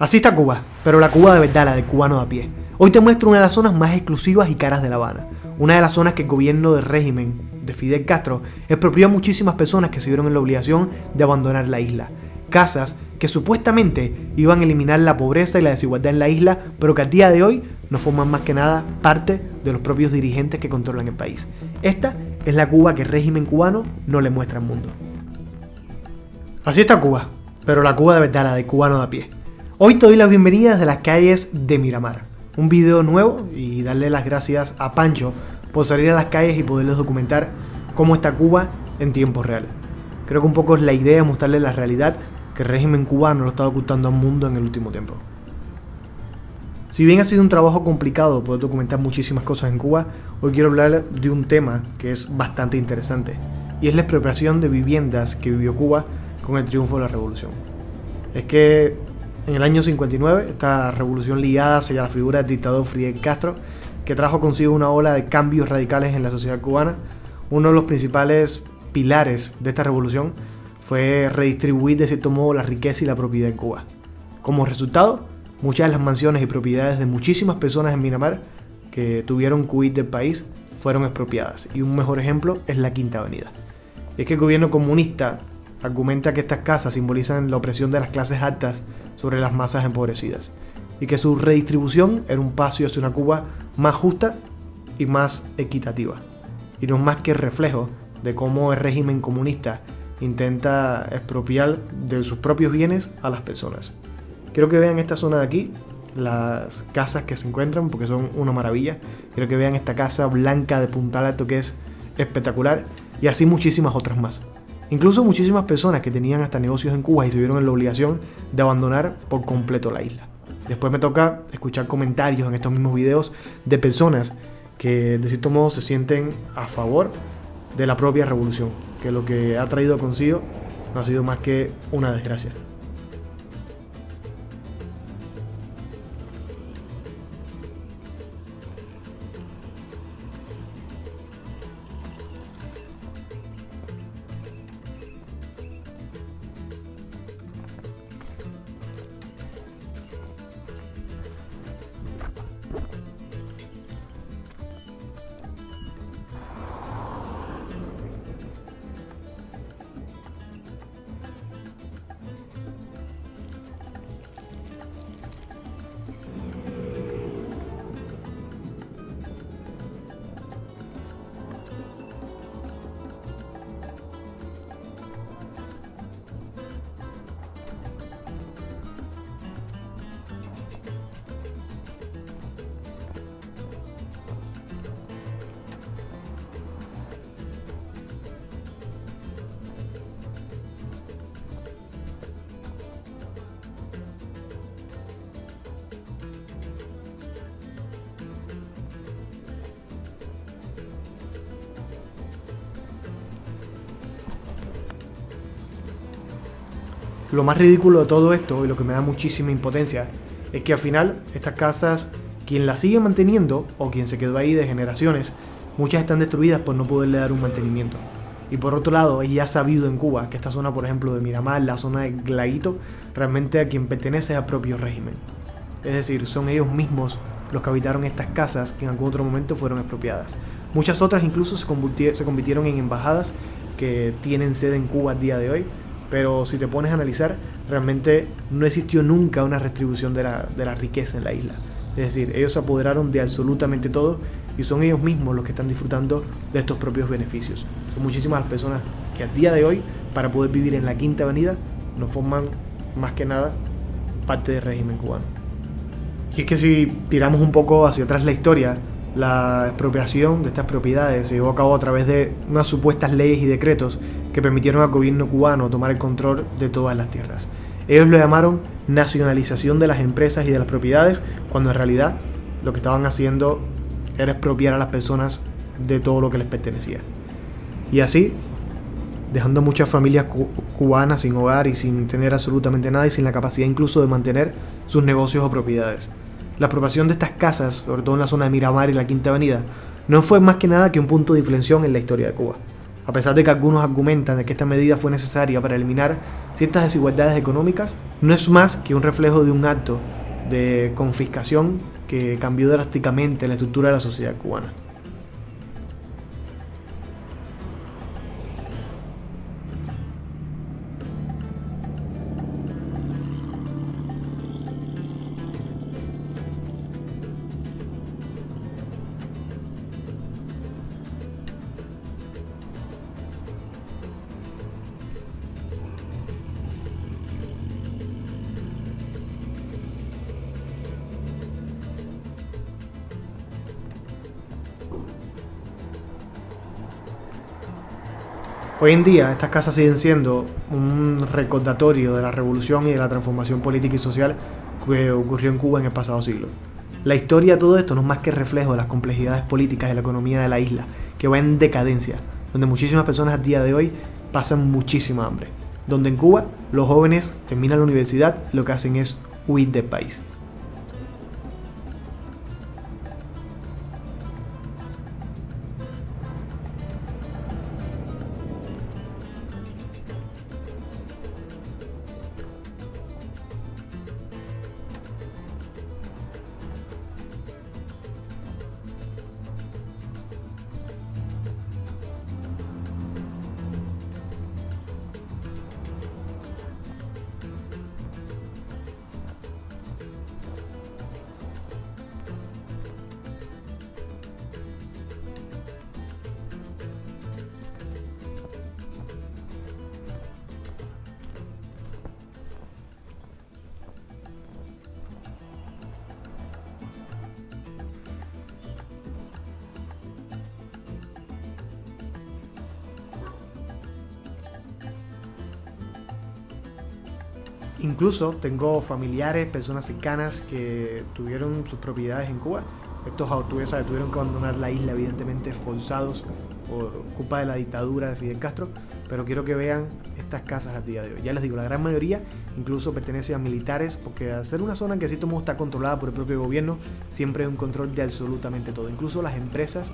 Así está Cuba, pero la Cuba de verdad, la del cubano de a pie. Hoy te muestro una de las zonas más exclusivas y caras de La Habana. Una de las zonas que el gobierno del régimen de Fidel Castro expropió a muchísimas personas que se vieron en la obligación de abandonar la isla. Casas que supuestamente iban a eliminar la pobreza y la desigualdad en la isla, pero que al día de hoy no forman más que nada parte de los propios dirigentes que controlan el país. Esta es la Cuba que el régimen cubano no le muestra al mundo. Así está Cuba, pero la Cuba de verdad, la del cubano de a pie. Hoy te doy las bienvenidas de las calles de Miramar. Un video nuevo y darle las gracias a Pancho por salir a las calles y poderles documentar cómo está Cuba en tiempo real. Creo que un poco es la idea de mostrarles la realidad que el régimen cubano lo está ocultando al mundo en el último tiempo. Si bien ha sido un trabajo complicado poder documentar muchísimas cosas en Cuba, hoy quiero hablar de un tema que es bastante interesante, y es la expropiación de viviendas que vivió Cuba con el triunfo de la revolución. Es que en el año 59, esta revolución ligada hacia la figura del dictador Fidel Castro, que trajo consigo una ola de cambios radicales en la sociedad cubana, uno de los principales pilares de esta revolución fue redistribuir de cierto modo la riqueza y la propiedad en Cuba. Como resultado, muchas de las mansiones y propiedades de muchísimas personas en Miramar que tuvieron que huir del país fueron expropiadas, y un mejor ejemplo es la Quinta Avenida. Es que el gobierno comunista argumenta que estas casas simbolizan la opresión de las clases altas sobre las masas empobrecidas, y que su redistribución era un paso hacia una Cuba más justa y más equitativa, y no es más que el reflejo de cómo el régimen comunista intenta expropiar de sus propios bienes a las personas. Quiero que vean esta zona de aquí, las casas que se encuentran, porque son una maravilla. Quiero que vean esta casa blanca de Puntal Alto, que es espectacular, y así muchísimas otras más. Incluso muchísimas personas que tenían hasta negocios en Cuba y se vieron en la obligación de abandonar por completo la isla. Después me toca escuchar comentarios en estos mismos videos de personas que de cierto modo se sienten a favor de la propia revolución, que lo que ha traído consigo no ha sido más que una desgracia. Lo más ridículo de todo esto, y lo que me da muchísima impotencia, es que al final estas casas, quien las sigue manteniendo o quien se quedó ahí de generaciones, muchas están destruidas por no poderle dar un mantenimiento. Y por otro lado, es ya sabido en Cuba que esta zona, por ejemplo, de Miramar, la zona de Glaguito, realmente a quien pertenece es al propio régimen. Es decir, son ellos mismos los que habitaron estas casas que en algún otro momento fueron expropiadas. Muchas otras incluso se convirtieron en embajadas que tienen sede en Cuba al día de hoy. Pero si te pones a analizar, realmente no existió nunca una redistribución de la riqueza en la isla. Es decir, ellos se apoderaron de absolutamente todo y son ellos mismos los que están disfrutando de estos propios beneficios. Son muchísimas las personas que al día de hoy, para poder vivir en la Quinta Avenida, no forman más que nada parte del régimen cubano. Y es que si tiramos un poco hacia atrás la historia, la expropiación de estas propiedades se llevó a cabo a través de unas supuestas leyes y decretos que permitieron al gobierno cubano tomar el control de todas las tierras. Ellos lo llamaron nacionalización de las empresas y de las propiedades, cuando en realidad lo que estaban haciendo era expropiar a las personas de todo lo que les pertenecía. Y así, dejando a muchas familias cubanas sin hogar y sin tener absolutamente nada y sin la capacidad incluso de mantener sus negocios o propiedades. La expropiación de estas casas, sobre todo en la zona de Miramar y la Quinta Avenida, no fue más que nada que un punto de inflexión en la historia de Cuba. A pesar de que algunos argumentan de que esta medida fue necesaria para eliminar ciertas desigualdades económicas, no es más que un reflejo de un acto de confiscación que cambió drásticamente la estructura de la sociedad cubana. Hoy en día estas casas siguen siendo un recordatorio de la revolución y de la transformación política y social que ocurrió en Cuba en el pasado siglo. La historia de todo esto no es más que reflejo de las complejidades políticas y la economía de la isla, que va en decadencia, donde muchísimas personas a día de hoy pasan muchísima hambre. Donde en Cuba los jóvenes terminan la universidad y lo que hacen es huir del país. Incluso tengo familiares, personas cercanas que tuvieron sus propiedades en Cuba. Estos autores tuvieron que abandonar la isla, evidentemente forzados por culpa de la dictadura de Fidel Castro, pero quiero que vean estas casas a día de hoy. Ya les digo, la gran mayoría incluso pertenece a militares, porque al ser una zona que de cierto modo está controlada por el propio gobierno, siempre hay un control de absolutamente todo. Incluso las empresas,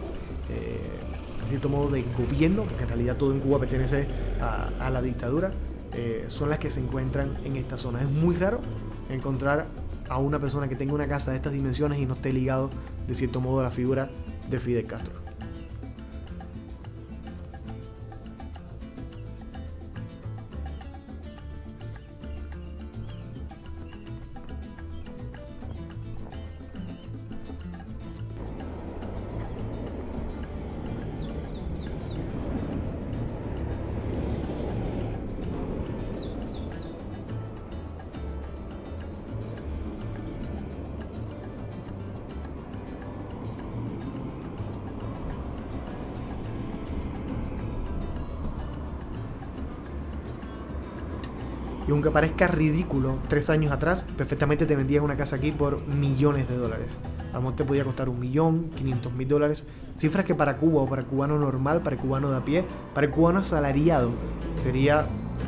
de cierto modo de gobierno, porque en realidad todo en Cuba pertenece a la dictadura, son las que se encuentran en esta zona. Es muy raro encontrar a una persona que tenga una casa de estas dimensiones y no esté ligado de cierto modo a la figura de Fidel Castro. Y aunque parezca ridículo, 3 años atrás, perfectamente te vendías una casa aquí por millones de dólares. A lo mejor te podía costar $1.500.000. Cifras que para Cuba o para el cubano normal, para el cubano de a pie, para el cubano asalariado, sería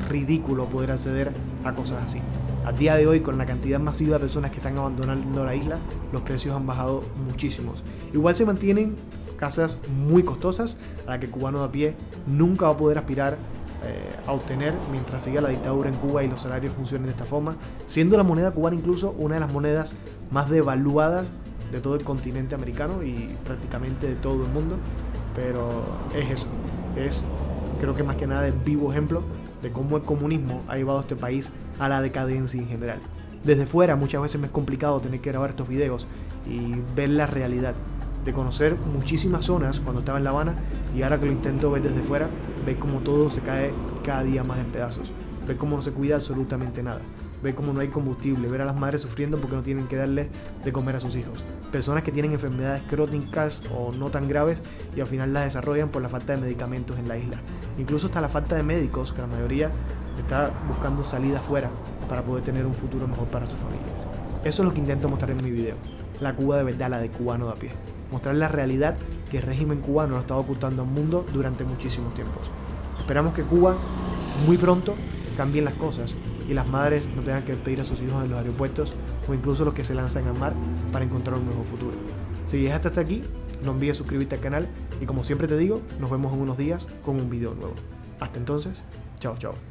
ridículo poder acceder a cosas así. A día de hoy, con la cantidad masiva de personas que están abandonando la isla, los precios han bajado muchísimos. Igual se mantienen casas muy costosas, a las que el cubano de a pie nunca va a poder aspirar a obtener mientras siga la dictadura en Cuba y los salarios funcionen de esta forma, siendo la moneda cubana incluso una de las monedas más devaluadas de todo el continente americano y prácticamente de todo el mundo. Pero es eso, es creo que más que nada el vivo ejemplo de cómo el comunismo ha llevado a este país a la decadencia en general. Desde fuera muchas veces me es complicado tener que grabar estos videos y ver la realidad, de conocer muchísimas zonas cuando estaba en La Habana, y ahora que lo intento ver desde fuera, ver cómo todo se cae cada día más en pedazos, ver cómo no se cuida absolutamente nada, ver cómo no hay combustible, ver a las madres sufriendo porque no tienen que darle de comer a sus hijos, personas que tienen enfermedades crónicas o no tan graves y al final las desarrollan por la falta de medicamentos en la isla, incluso hasta la falta de médicos, que la mayoría está buscando salida afuera para poder tener un futuro mejor para sus familias. Eso es lo que intento mostrar en mi video, la Cuba de verdad, la de cubano de a pie. Mostrar la realidad que el régimen cubano lo ha estado ocultando al mundo durante muchísimos tiempos. Esperamos que Cuba muy pronto cambien las cosas y las madres no tengan que despedir a sus hijos en los aeropuertos o incluso los que se lanzan al mar para encontrar un mejor futuro. Si llegaste hasta aquí, no olvides suscribirte al canal y como siempre te digo, nos vemos en unos días con un video nuevo. Hasta entonces, chao chao.